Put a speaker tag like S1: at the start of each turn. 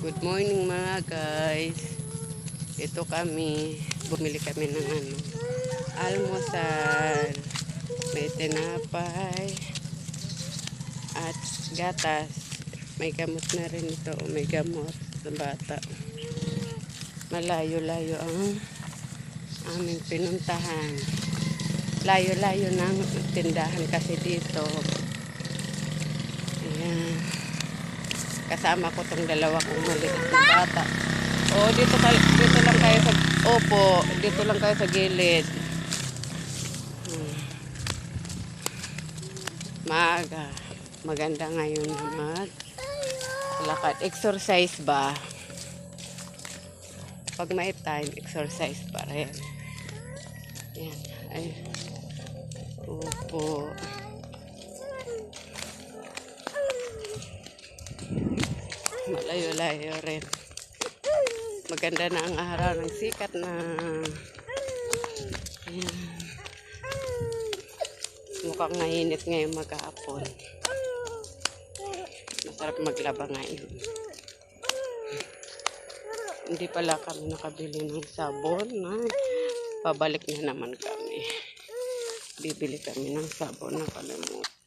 S1: Good morning mga guys. Ito kami. Bumili kami ng almusal. May tinapay at gatas. May gamot na rin ito. May gamot sa bata. Malayo-layo ang aming pinuntahan. Layo-layo ng tindahan kasi dito. Ayan. Kasama ko tong dalawa kong maliit na bata. O, dito lang kayo sa... Opo, dito lang kayo sa gilid. Maaga. Maganda ngayon na maglakad. Exercise ba? Pag may time, exercise pa rin. Yan. Ay. Opo. Malayo-layo rin. Maganda na ang araw ng sikat na. Ayan. Mukhang mainit ngayon maghapon. Masarap maglaba ngayon. Hindi pala kami nakabili ng sabon. Pabalik na naman kami. Bibili kami ng sabon na kalimutan.